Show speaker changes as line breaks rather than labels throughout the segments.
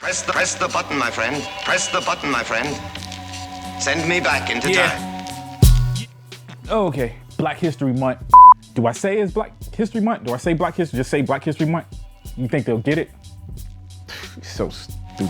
Press the button, my friend. Press the button, my friend. Send me back into time.
Okay, Black History Month. Do I say it's Black History Month? Do I say Black History? Just say Black History Month? You think they'll get it? So stupid.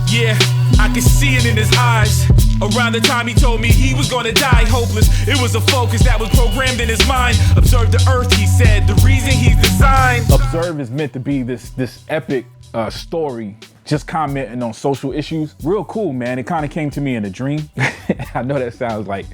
Yeah, I could see it in his eyes. Around the time he told me he was gonna die hopeless, it was a focus that was programmed in his mind. Observe the earth, he said, the reason he's designed.
Observe is meant to be this epic story, just commenting on social issues. Real cool, man. It kind of came to me in a dream. I know that sounds like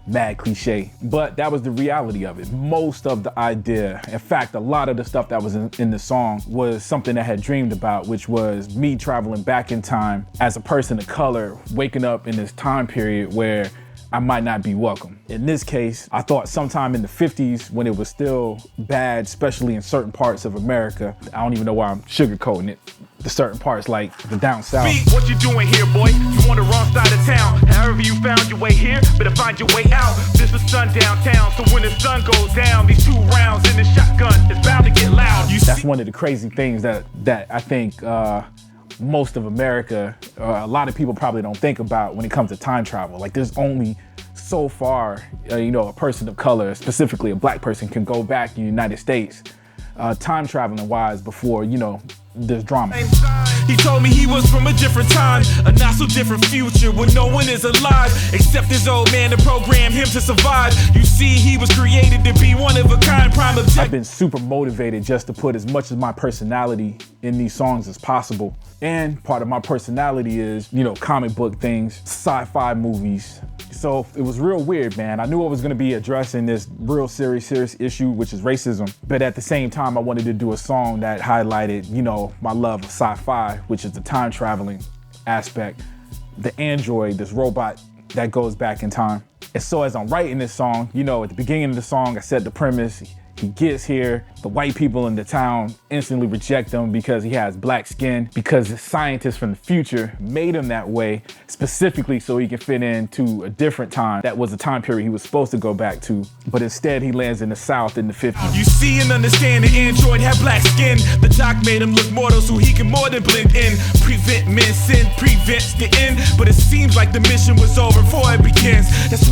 mad cliche, but that was the reality of it. Most of the idea, in fact, a lot of the stuff that was in the song was something I had dreamed about, which was me traveling back in time as a person of color, waking up in this time period where I might not be welcome. In this case, I thought sometime in the 50s when it was still bad, especially in certain parts of America. I don't even know why I'm sugarcoating it. The certain parts like the down south.
Speak, what you doing here, boy? You on the wrong side of town. However you found your way here, better find your way out. This is sundown town, so when the sun goes down, these 2 rounds in the shotgun is bound to get loud.
That's one of the crazy things that I think most of America, a lot of people probably don't think about when it comes to time travel. Like there's only so far, a person of color, specifically a black person, can go back in the United States, time traveling wise before, there's drama.
He told me he was from a different time, a not so different future where no one is alive except his old man to program him to survive. You see, he was created to be one of a kind, prime object.
I've been super motivated just to put as much of my personality in these songs as possible. And part of my personality is, comic book things, sci-fi movies. So it was real weird, man. I knew I was gonna be addressing this real serious issue, which is racism. But at the same time, I wanted to do a song that highlighted, my love of sci-fi, which is the time traveling aspect. The android, this robot that goes back in time. And so as I'm writing this song, at the beginning of the song, I set the premise. He gets here, the white people in the town instantly reject him because he has black skin, because the scientists from the future made him that way specifically so he can fit into a different time. That was a time period he was supposed to go back to, but instead he lands in the South in the 50s.
You see and understand the android had black skin. The doc made him look mortal so he can more than blend in. Prevent men sin, prevents the end, but it seems like the mission was over before it begins.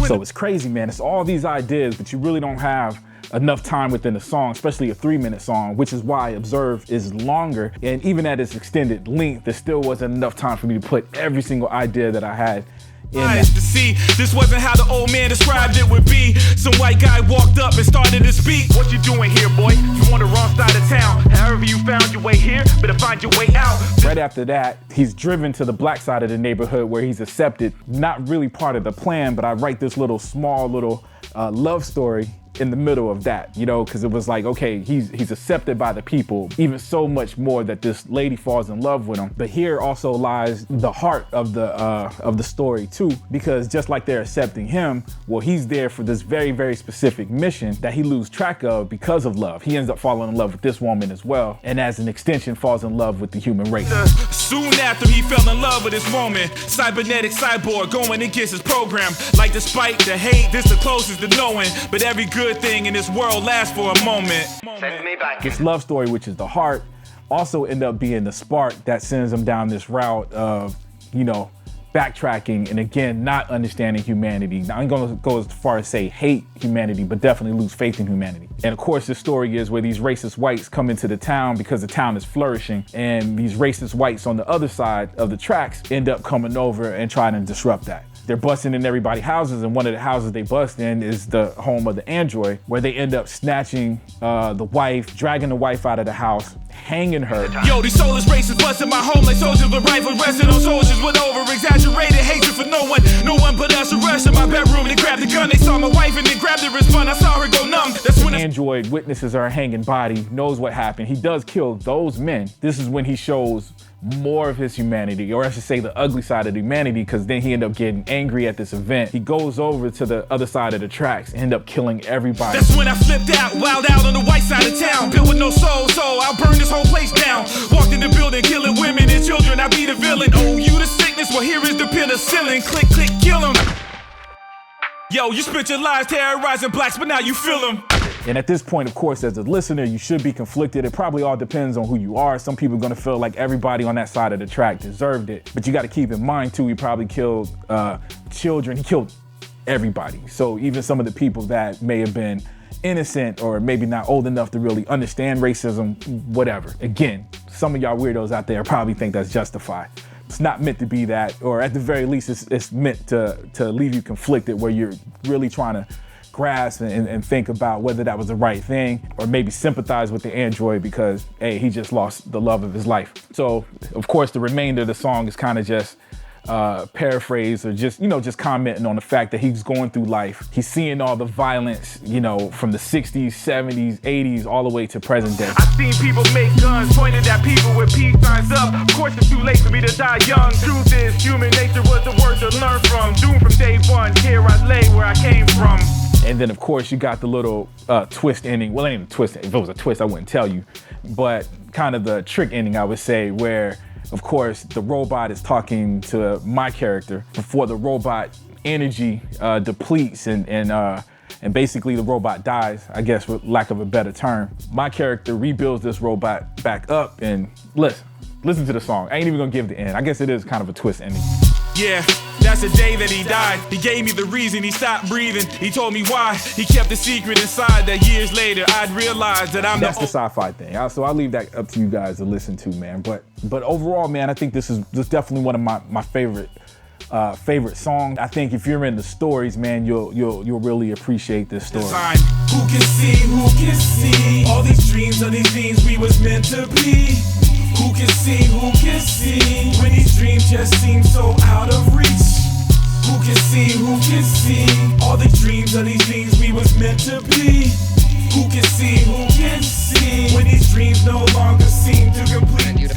So it's crazy, man. It's all these ideas, but you really don't have enough time within a song, especially a 3-minute song, which is why Observe is longer. And even at its extended length, there still wasn't enough time for me to put every single idea that I had in that.
To see, this wasn't how the old man described it would be. Some white guy walked up and started to speak. What you doing here, boy? You on the wrong side of town. However you found your way here, better find your way out.
Right after that, he's driven to the black side of the neighborhood where he's accepted. Not really part of the plan, but I write this small little love story in the middle of that, because it was like, okay, he's accepted by the people, even so much more that this lady falls in love with him. But here also lies the heart of the story too, because just like they're accepting him, well, he's there for this very, very specific mission that he loses track of because of love. He ends up falling in love with this woman as well, and as an extension falls in love with the human race.
Soon after he fell in love with this woman, cybernetic cyborg going against his program. Like despite the hate, this the closest to knowing, but every good thing in this world lasts for a moment.
Send me back.
This love story, which is the heart, also end up being the spark that sends him down this route of, backtracking and again, not understanding humanity. Now, I'm gonna go as far as say hate humanity, but definitely lose faith in humanity. And of course, the story is where these racist whites come into the town because the town is flourishing, and these racist whites on the other side of the tracks end up coming over and trying to disrupt that. They're busting in everybody's houses, and one of the houses they bust in is the home of the android, where they end up snatching the wife, dragging the wife out of the house, hanging her.
Yo, these soulless racists busting my home like soldiers with rifles, resting on soldiers with over-exaggerated hatred for no one but us. Arrested in my bedroom, they grabbed the gun, they saw my wife and they grabbed her wrist fun. I saw her go numb. That's when
the android witnesses her hanging body, knows what happened. He does kill those men. This is when he shows more of his humanity, or I should say the ugly side of humanity, because then he ended up getting angry at this event. He goes over to the other side of the tracks, end up killing everybody.
That's when I flipped out, wild out on the white side of town. Built with no soul, so I'll burn this whole place down. Walked in the building, killing women and children, I be the villain. Oh, you the sickness, well here is the penicillin. Click, click, kill him. Yo, you spent your lives terrorizing blacks, but now you feel them.
And at this point, of course, as a listener, you should be conflicted. It probably all depends on who you are. Some people are gonna feel like everybody on that side of the track deserved it. But you gotta keep in mind too, he probably killed children. He killed everybody. So even some of the people that may have been innocent or maybe not old enough to really understand racism, whatever. Again, some of y'all weirdos out there probably think that's justified. It's not meant to be that, or at the very least, it's meant to leave you conflicted where you're really trying to grasp and think about whether that was the right thing, or maybe sympathize with the android because, hey, he just lost the love of his life. So, of course, the remainder of the song is kind of just paraphrase or just commenting on the fact that he's going through life. He's seeing all the violence, from the 60s, 70s, 80s, all the way to present day.
I've seen people make guns pointed at people with peace signs up. Of course, it's too late for me to die young. Truth is, human nature was the word to learn from. Doomed from day one, here I lay where I came from.
And then, of course, you got the little twist ending. Well, it ain't a twist. If it was a twist, I wouldn't tell you. But kind of the trick ending, I would say, where, of course, the robot is talking to my character before the robot energy depletes and basically the robot dies, I guess, for lack of a better term. My character rebuilds this robot back up and listen to the song. I ain't even gonna give the end. I guess it is kind of a twist ending.
Yeah, that's the day that he died. He gave me the reason he stopped breathing. He told me why. He kept the secret inside that years later I'd realize that
That's the sci-fi thing. So I'll leave that up to you guys to listen to, man. But overall, man, I think this is definitely one of my favorite songs. I think if you're into stories, man, you'll really appreciate this story.
Who can see all these dreams are these things we was meant to be? Who can see when these dreams just seem so out of reach? Who can see all these dreams are these things we was meant to be? Who can see when these dreams no longer seem to complete?